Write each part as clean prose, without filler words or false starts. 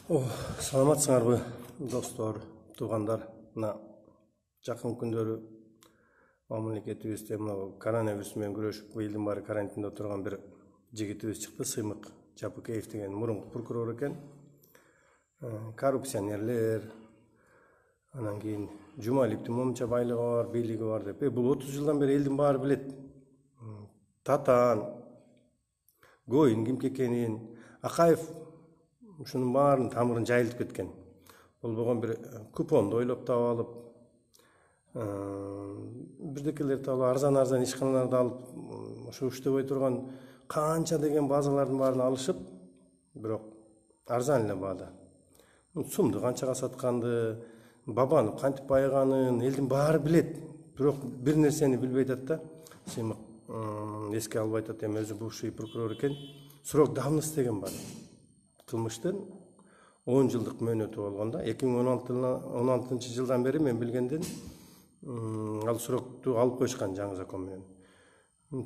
Саламатсыңарбы достор, туугандар. Мына жакын күндөрү мамлекетибизде мына коронавирус менен күрөшүп, элдин баары карантинде отурган бир жигитибиз чыкты. Сыймык Жапыкеев деген мурунку прокурор экен. Коррупционерлер, анан кийин Жумалиевдин момунча байлыгы бар, бийлиги бар деп. Бул 30 жылдан бери элдин баары билет. Татаан, Гоин кимки экенин, Акаев ушунун баарын тамырын жайылтып кеткен. Болбогон бир купонду ойлоп таап алып, бирдекелерди алып, арзан ишканаларды алып, ошо иштебей турган канча деген базалардын баарын алышып, бирок арзан эле баада. Сумду канчага сатканды, Бабанов кантип байыганын элдин баары билет. Бирок бир нерсени билбей атат да. Сыймык эске албай атат, эми өзү бывший прокурор экен. Срок давности деген бар. Кылмыштын 10 жылдык мөөнөтү болгондо 2016 жылдан бери мен билгенден ал срокту алып коюшкан жаңы закон менен.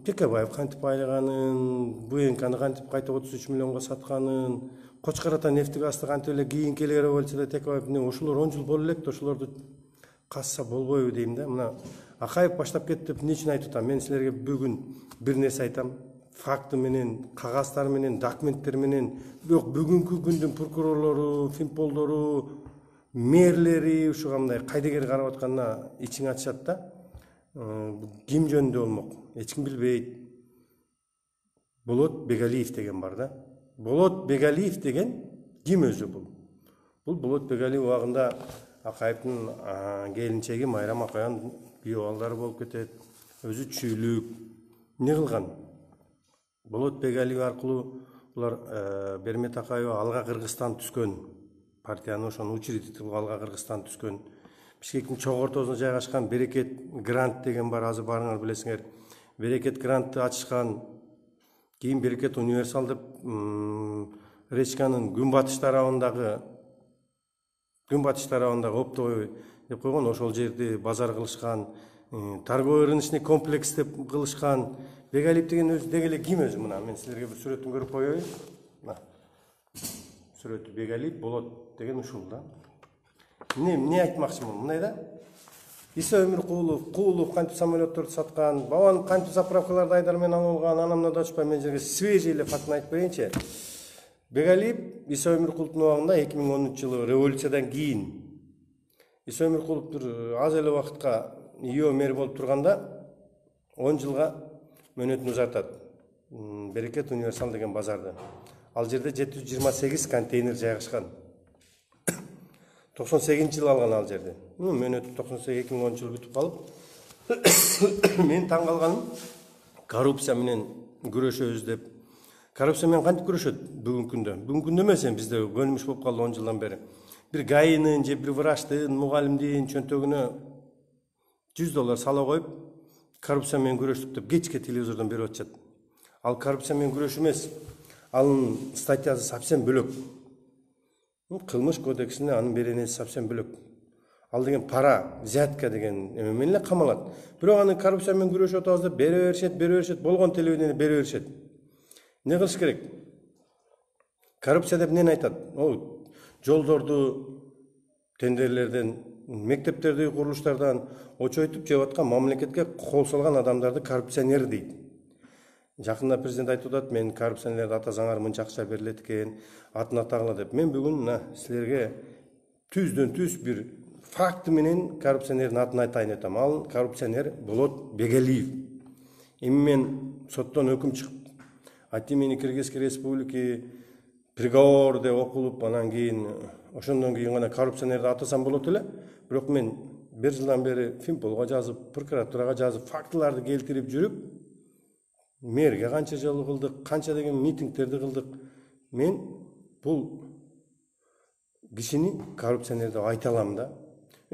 Текебаев кантип байыганын, БНКны кантип кайта 33 миллионго сатканын, Кочкор Ата нефти газды кантип эле кийинки эле революцияда Текебаев менен ошолор 10 жыл боло элек, ошолорду касса болбойбу дейм да. Мына Акаев баштап кетти деп эмне үчүн айтып атам? Мен силерге бүгүн бир нерсе айтам. Факты менен, кагаздар менен, документтер менен, бирок бүгүнкү күндүн прокурорлору, финполдору, мэрлери ушу кандай кайдыгер карап атканына ичиң ачышат да. Ким жөнүндө болмок? Эч ким билбейт. Болот Бегалиев деген бар да. Болот Бегалиев деген ким өзү бул? Бул Болот Бегалиев убагында Акаевдин келинчеги Майрам Акаевдин күйөө балдары болуп кетет. Өзү чүйлүк. Эмне кылган? Болот Бегалиев аркылуу булар Бермет Акаева Алга Кыргызстан түскөн. Партияны ошону учредитель кылып Алга Кыргызстан түскөн. Бишкектин чоң ортосуна жайгашкан Берекет грант деген бар, азыр барыңар билесиңер. Берекет грантты ачышкан. Кийин Берекет универсал деп Речканын күнбатыш тарабындагы Оптой деп койгон, ошол жерди базар кылышкан. Торговый рыночный комплекс деп кылышкан. Бегалиев деген өзү дегеле ким өзү? Мына мен силерге бир сүрөтүн көрүп коеюн. Мына сүрөтү Бегалиев, Болот деген ушул да. Эмне айтмакчымын? Мындай да. Иса Өмүркулов кантип самолетторду саткан, Бабанов кантип заправкаларды Айдар менен алып алган, анан мына дачпай мен жерге свежий эле фактын айтып берейинчи. Бегалиев Иса Өмүркуловдун убагында 2013 жылы революциядан кийин Иса Өмүркулов бир аз эле убакытка ИО мэр болуп турганда 10 жылга мөөнөтүн узартат. Берекет универсал деген базарды. Ал жерде 728 контейнер жайгашкан. 98 жыл алган ал жерде. Мөөнөтү 98 2010 жыл бүтүп калып. Мен таң калганым коррупция менен күрөшөбүз деп. Коррупция менен кантип күрөшөт бүгүнкү күндө? Бүгүнкү күндө эмес, бизде көнүмүш болуп калды 10 жылдан бери. Бир гайынын же бир врачтын, мугалимдин чөнтөгүнө $100 сала коюп, коррупция менен күрөштүк деп кечке телевизордон берип атышат. Ал коррупция менен күрөш эмес. Анын статьясы совсем бөлөк. Кылмыш кодексинде анын беренеси совсем бөлөк. Ал деген пара, взятка деген эме менен эле камалат. Бирок аны коррупция менен күрөшүп атабыз деп бере беришет, болгон телевидение бере беришет. Не кылыш керек? Коррупция деп эмнени айтат? Жолдорду, тендерлерден, мектептердеги курулуштардан очойтуп жеп аткан, мамлекетке кол салган адамдарды коррупционер дейт. Жакында президент айтып атат, мен коррупционерлерди атасаңар мынча акча берилет экен, атын атагыла деп. Мен бүгүн силерге түздөн түз бир факты менен коррупционердин атын айтайын атам. Ал коррупционер Болот Бегалиев. Эми мен соттон өкүм чыгып, от имени Кыргызской республики приговор деп окулуп, анан кийин ошондон кийин гана коррупционерди атасам болот эле. Бирок мен бир жылдан бери Финполго жазып, прокуратурага жазып, фактыларды келтирип жүрүп, мэрге канча жолу кылдык, канча деген митингтерди кылдык. Мен бул кишини коррупционер деп айта алам да.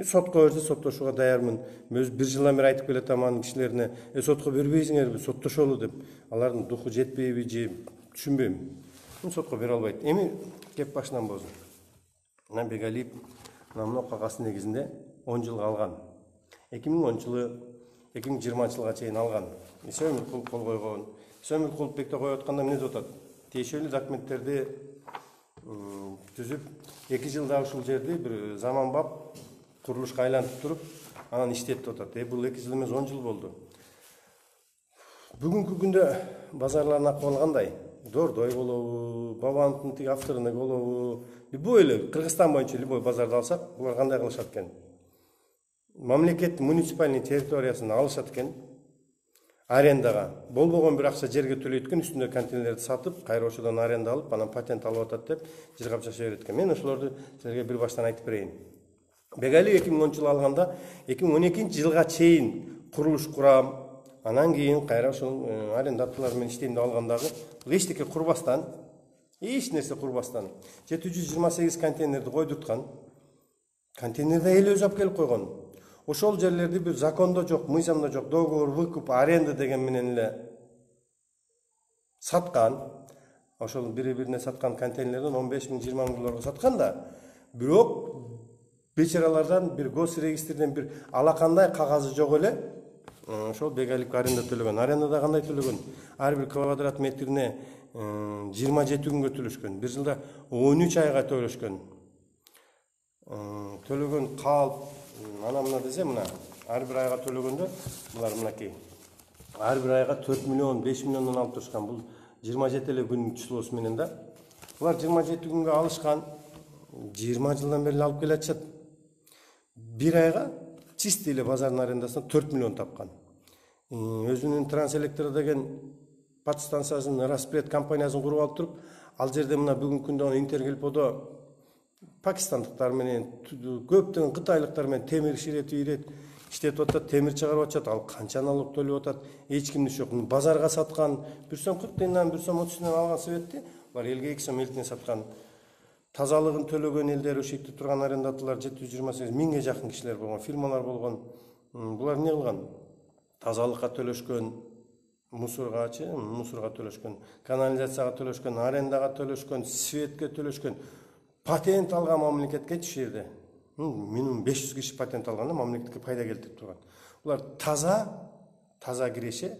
Сотко берсе соттошууга даярмын. Өз бир жылдан бери айтып келатам анын кишилерине, сотко бербейсиңерби, соттошолу деп. Алардын духу жетпейби же түшүнбөйм. Сотко бере албайт. Эми кеп башынан бозун. Мына Бегалиев мына кагаздын негизинде 10 жыл алган. 2010 жылы 2020 жылга чейин алган. Иса Өмүркулов кол койгон. Иса Өмүркулов бекте коюп атканда эмне деп атат? Тиешелүү документтерди түзүп 2 жылда ушул жерди бир заманбап курулушка айлантып туруп анан иштетип атат. Бул 2 жыл эмес 10 жыл болду. Бүгүнкү күндө базарлардын акыбалы кандай? Дордой болобу, Бабановдун тиги авторунда болобу, любой эле Кыргызстан боюнча любой базарды алсак, булар кандай кылышат экен? Мамлекет муниципальный территориясын алышат экен. Арендага болбогон бир акча жерге төлөйт экен, үстүндө контейнерлерди сатып, кайра ошодон аренда алып, анан патент алып атат деп жер капчакча берет экен. Мен ошолорду силерге бир баштан айтып берейин. Бегалиев 2010 жылы алганда 2012 жылга чейин курулуш курам, анан кийин кайра ошол арендаторлор менен иштейм деп алгандагы эчтеке курбастан, эч нерсе курбастан 728 контейнерди койдурткан. Контейнерди эл өзү алып келип койгон. Ошол жерлерди бир закондо жок, мыйзамда жок, договор, выкуп, аренда деген менен эле саткан. Ошол бири-бирине саткан контейнерлерден 15 миң, 20 миң долларга саткан да. Бирок бечаралардан бир госрегистрден бир алакандай кагазы жок эле. Ошол Бегалиевге аренда төлөгөн. Арендада кандай төлөгөн? Ар бир квадрат метрине 27 күнгө төлөшкөн. Бир жылда 13 айга төлөшкөн. Төлөгөн калп анан мына десе мына ар бир айга төлөгөндө булар мынакей. Ар бир айга 4 миллион, 5 миллиондон алып турушкан. Бул 27 эле күнүн числосу менен да. Булар 27 күнгө алышкан. 20 жылдан бери алып келатышат. Bir айга чисти эле базардын арендасынан 4 миллион тапкан. Өзүнүн Трансэлектро деген подстанциясын распред компаниясын куруп алып туруп, ал жерде мына бүгүнкү күндө Интергелподо пакистандыктар менен, көптөгөн кытайлыктар менен темир ирет иштетип атат, темир чыгарып атышат, ал канча налог төлөп атат, эч кимдин жок. Базарга саткан 1 сом 40 тиындан 1 сом 30 тиындан алган себепти, булар элге 2 сом элтине саткан. Тазалыгын төлөгөн элдер, ошекте турган арендаторлор 728 миңге жакын кишилер болгон, фирмалар болгон. Булар эмне кылган? Тазалыкка төлөшкөн, мусорга төлөшкөн, канализацияга төлөшкөн, арендага төлөшкөн, светке төлөшкөн. Патент алган мамлекетке ушул жерде. Минимум 500 киши патент алганда мамлекетке пайда келтирип турган. Булар таза киреше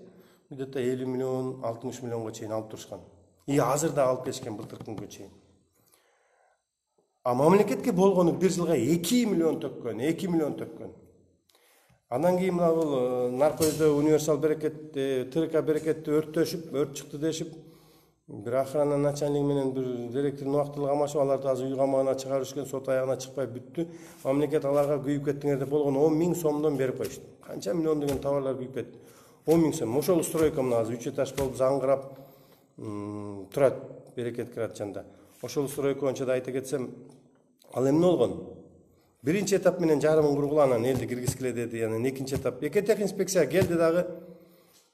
где-то 50 миллион, 60 миллионго чейин алып турушкан. Азыр да алып келишкен былтыркы күнгө чейин. А мамлекетке болгону бир жылга 2 миллион төккөн. Андан кийин мына бул Наркөздө универсал берекет, ТРК берекетти өрттөшүп, өрт чыкты дешип, бир охрана начальниги менен бир директордун убактылык амашып, аларды азыр үй камагына чыгарып жүргөн, сот аягына чыкпай бүттү. Мамлекет аларга күйүп кеттиңер деп болгон 10 миң сомдон берип коюшту. Канча миллион деген товарлар күйүп кетти. 10 миң сом. Ошол стройка мына азыр 3 этаж болуп заңгырап турат, берекет кират жанда. Ошол стройка боюнча да айта кетсем, ал эмне болгон? Биринчи этап менен жарымын кургуланан элди киргизгиле деди. Анан экинчи этап экотех инспекция келди дагы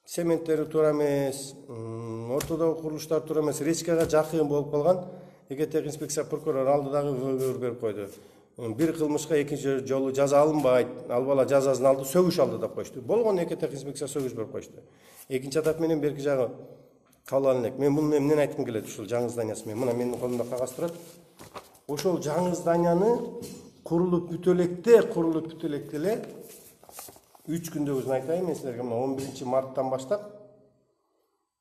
цементтери туура эмес, ортодогу курулуштар туура эмес, речкага жакын болуп калган. Экотех инспекция прокурор алды дагы выговор берип койду. Бир кылмышка экинчи жолу жаза алынбайт. Ал бала жазасын алды, сөгүш алды деп коюшту. Болгон экотех инспекция сөгүш берип коюшту. Экинчи этап менен берки жагы кабыл алынат. Мен муну эмнени айткым келет ушул жаңы зданиясы менен. Мына менин колумда кагаз турат. Ошол жаңы зданияны курулуп бүтөлекте эле 3 күндөгүсүн айтайын мен силерге. Мына 11 марттан баштап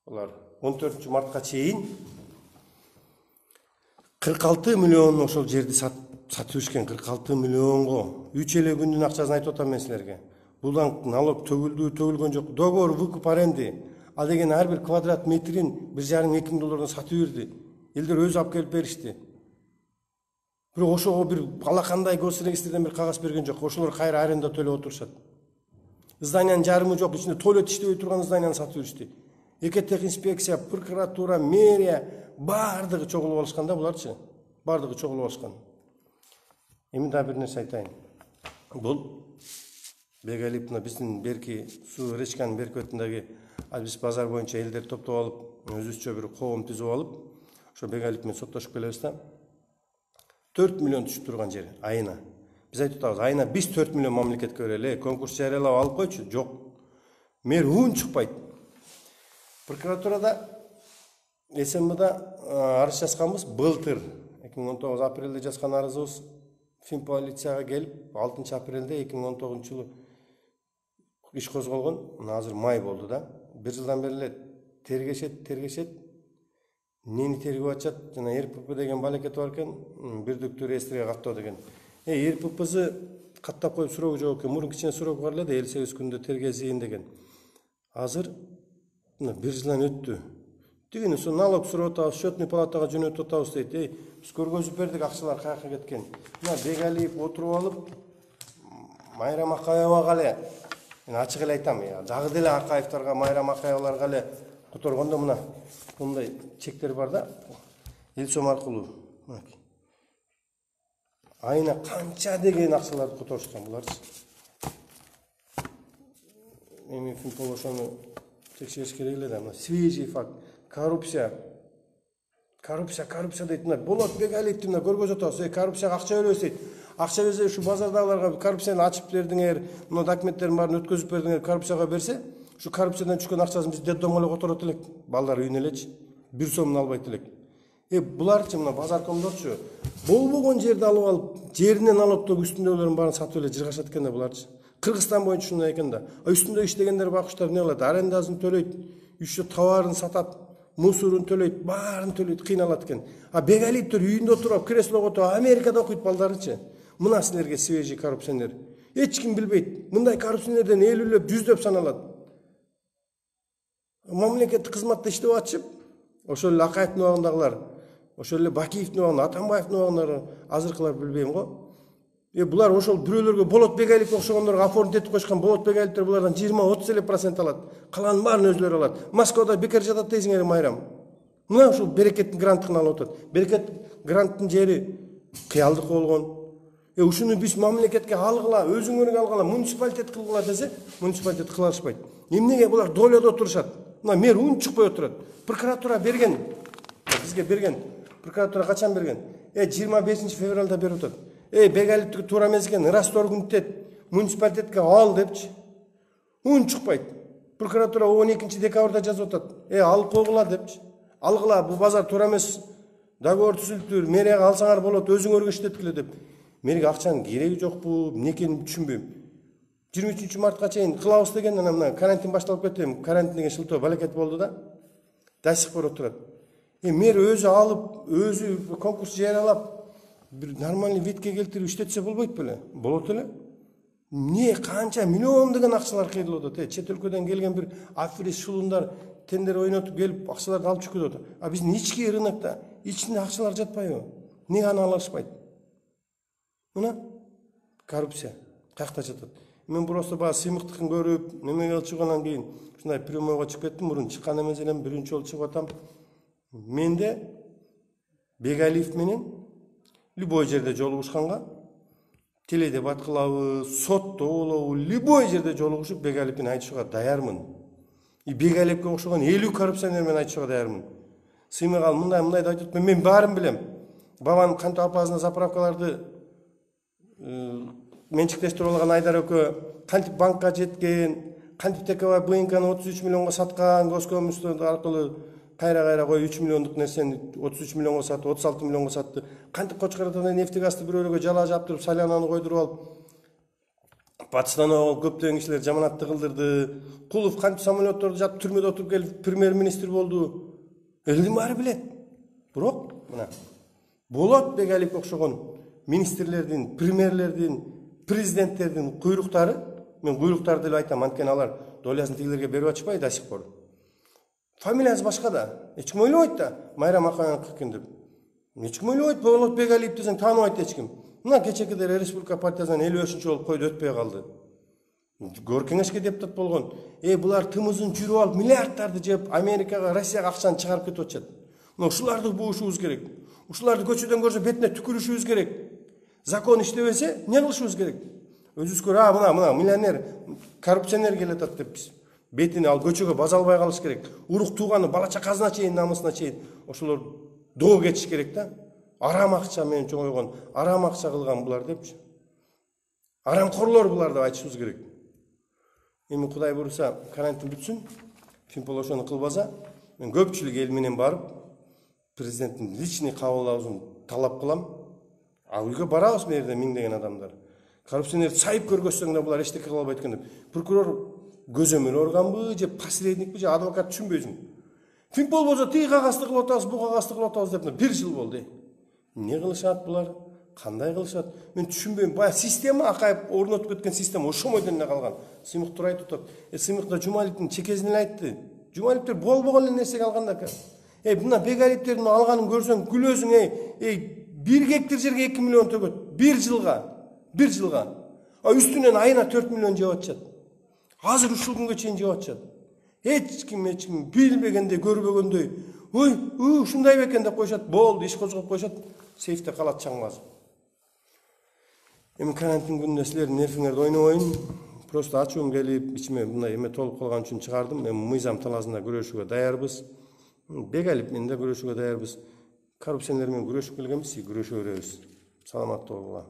булар 14 мартка чейин 46 миллион ошол жерди сатып ишкен. 46 миллионго 3 эле күндүн акчасын айтып атам мен силерге. Булдан налог төгүлгөн жок. Договор выкуп аренды. Ал деген ар бир квадрат метрин 1,5-2 миң доллардан сатып берди. Элдер өзү алып келип беришти. Бирок ошого бир алакандай госрегистрден бир кагаз берген жок. Ошолор кайра аренда төлөп отурушат. Зданиянын жарымы жок, ичинде туалет иштебей турган зданияны сатып беришти. Экотех инспекция, прокуратура, мэрия бардыгы чогулуп алышкан да буларчы. Бардыгы чогулуп алышкан. Эми да бир нерсе айтайын. Бул Бегалиев биздин берки суу речканын берки бетиндеги биз базар боюнча элдер топтоп алып, өзүбүзчө бир коом түзүп алып, ошо Бегалиев менен соттошуп келебиз да. 4 миллион түшүп турган жер айына. Биз айтып атабыз, айына биз 4 миллион мамлекетке берели, конкурс жарыялап алып койчу. Жок. Мэр уун чыкпайт. Прокуратурада СМБда арыз жазганбыз былтыр. 2019 апрелде жазган арызыбыз Финполицияга келип, 6 апрелде 2019 жылы иш козголгон. Азыр май болду да. 1 жылдан бери эле тергешет. Нени тергеп атышат, жана РПП деген балекет бар экен, бирдиктүү реестрге каттоо деген. РППсы каттап коюп суроо жок экен, мурун кичине суроо бар эле, 58 күндө тергезейин деген. Азыр 1 жылдан өттү. Тигини со налог сурап атабыз, счетный палатага жөнөтүп атабыз дейт. Биз көргөзүп бердик, акчалар каяка кеткен. Мына Бегалиев отуруп алып, Майрам Акаевага эле, мен ачык эле айтам, дагы деле Акаевдарга, Майрам Акаеваларга эле которгондо мына мындай чектер бар да, эл сом аркылуу. Айына канча деген акчаларды которушкан буларчы. Эми Финполошону текшериш керек эле да, мына свежий факт. Коррупция дейт. Мына Болот Бегалиевди мына көргөзүп атабыз. Коррупцияга акча беребиз дейт. Акча берсе ушу базардагыларга коррупцияны ачып бердиңер, мына документтердин баарын өткөзүп бердиңер, коррупцияга берсе, ушу коррупциядан түшкөн акчасын биз детдомго эле которот элек. Балдар үйүнө элечи, 1 сомун албайт элек. Буларчы мына базаркомдорчу болбогон жерди алып алып, жеринен налогдоо үстүндөгүлөрдүн баарын сатып эле жыргашат экен да буларчы. Кыргызстан боюнча ушундай экен да. Үстүндө иштегендер бакуштар эмне кылат? Арендасын төлөйт, еще товарын сатат, мусорун төлөйт, баарын төлөйт, кыйналат экен. Бегалиевдер үйүндө отуруп, креслого отуруп, Америкада окуйт балдарычы. Мына силерге свежий коррупционер. Эч ким билбейт. Мындай коррупционерден элүүлөп, жүздөп саналат. Мамлекеттик кызматта иштеп атышып, ошол эле Акаевдин убагындагылар, ошол эле Бакиевдин убагында, Атамбаевдин убагындагылар, азыркылар билбейм го. Булар ошол бирөөлөргө Болот Бегалиевге окшогондорго оформить этип койшкан. Болот Бегалиевдер булардан 20-30% алат. Калганын баарын өзлөрү алат. Москвада бекер жатат дейсиңер, Майрам. Мына ушул берекеттин грантын алып атат. Берекет гранттын жери кыялдык болгон. Ушуну биз мамлекетке алгыла, өзүңөргө алгыла, муниципалитет кылгыла десе, муниципалитет кыла алышпайт. Эмнеге булар долядо отурушат? Мына мэр унчукпай отурат. Прокуратура берген. Бизге берген. Прокуратура качан берген? 25 февралда берип атат. Бегалиевдики туура эмес экен, расторгнуть муниципалитетке ал депчи. Унчукпайт. Прокуратура 12 декабрда жазып атат. Алып койгула депчи. Алгыла, бул базар туура эмес. Договор түзүлүптүр, мэрияга алсаңар болот, өзүңөргө иштеткиле деп. Мэрге акчанын кереги жокпу, эмне экенин түшүнбөйм. 23 мартка чейин кылабыз деген, анан мына карантин башталып кетти. Карантин деген шылтоо балекет болду да. До сих пор отурат. Мэр өзү алып, өзү конкурс жарыялап, bir нормальный видке келтирип иштетсе болбойт беле? Болот эле. Эмне канча миллиондогон акчалар кыйрылып атат. Чет өлкөдөн келген бир аферист шулундар тендер ойнотуп келип акчаларды алып чүкүп атат. Биздин ички рынокто ичинде акчалар жатпайбы? Эмнеге аны ала алышпайт? Мына коррупция каякта жатат. Мен просто баа сыймыктыкын көрүп, немеге чыггандан кийин ушундай прямойго чыгып кеттим. Мурун чыккан эмес элем, биринчи жолу чыгып атам. Менде Бегалиев менен любой жерде жолугушканга теледе баткылабыз, сотто болобу, любой жерде жолугушуп Бегалиевден айтышууга даярмын. Бегалиевге окшогон 50 коррупционер менен айтышууга даярмын. Сыймай калып мындай да айтып, мен баарын билем. Бабанын кантип апасына заправкаларды менчиктештирип алган Айдар экөө кантип банкка жеткен, кантип ТКБ БНКны 33 миллионго саткан, Госкомстон аркылуу кайра кой 3 миллиондук нерсени 33 миллионго сатты, 36 миллионго сатты. Кантип Кочкаратан нефтегазды бирөөлөргө жала жаптырып, Салянаны койдуруп алып, Батыстан көптөгөн кишилер жаманатты кылдырды. Кулов кантип самолетторду жаап түрмөдө отуруп келип премьер-министр болду. Элдин баары билет. Бирок мына Болот Бегалиевге окшогон министрлердин, премьерлердин, президенттердин куйруктары, мен куйруктарды эле айтам, анткени алар долясын тигилерге берип атышпайбы до сих пор. Фамилиясы башка да. Эч ким ойлобойт да, Майрам Акаевдин экен деп. Эч ким ойлобойт, Болот Бегалиев десең тааныбайт эч ким. Мына кечекедер Республика партиясынан 55 болуп койду, өтпөй калды. Гор кеңешке депутат болгон. Булар тымызын жүрүп алып, миллиардтарды жеп, Америкага, Россияга акчаны чыгарып кетип атышат. Мына ушуларды буушубуз керек. Ушуларды көчөдөн көрсө бетине түкүрүшүбүз керек. Закон иштебесе, эмне кылышыбыз керек? Өзүбүз көрө, мына миллионер, коррупционер келет атат деп биз. Бетини ал көчөгө база албай калыш керек. Урук тууганы, бала чакасына чейин, намысына чейин ошолор доо кетиш керек да. Арам акча менен чоңойгон, арам акча кылган булар депчи. Арамкорлор булар деп айтышыбыз керек. Эми Кудай буйруса, карантин бүтсүн, Финполошону кылбаса, мен көпчүлүк эл менен барып, президенттин личный кабыл алуусун талап кылам. Үйгө барабыз мерде миңдеген адамдар. Коррупционерди сайып көргөзсөң да булар эчтеке кыла албайт экен деп. Прокурор көзөмөл органбы же посредникпи же адвокат түшүнбөйсүң. Тим болбосо тиги кагазды кылып атабыз, бу кагазды кылып атабыз деп 1 жыл болду. Эмне кылышат булар? Кандай кылышат? Мен түшүнбөйм. Бая система акайып орнотуп кеткен система ошомойдон эле калган. Сыймык турай тутат. Сыймыкта Жумалиптин чекесин эле айтты. Жумалиптер болбогон эле нерсеге алган да. Мына Бегалиптердин алганын көрсөң күлөсүң. 1 гектар жерге 2 миллион төгөт. 1 жылга. 1 жылга. Үстүнөн айына 4 миллион жеп атышат. Азыр ушул күнгө чейин жеп атышат. Эч ким билбегендей, көрбөгөндөй. Ой, ушундай бекен деп коюшат. Болду, иш козгоп коюшат. Сейфте калат чаң басып. Эми карантин күнүндө силердин нервиңерди ойнобойн. Просто ачуум келип, ичиме мындай эме толуп калган үчүн чыгардым. Эми мыйзам талаасында күрөшүүгө даярбыз. Бегалип менен да күрөшүүгө даярбыз. Коррупциялар менен күрөшүп келгенбиз, күрөшө беребиз. Саламаттуу болгула.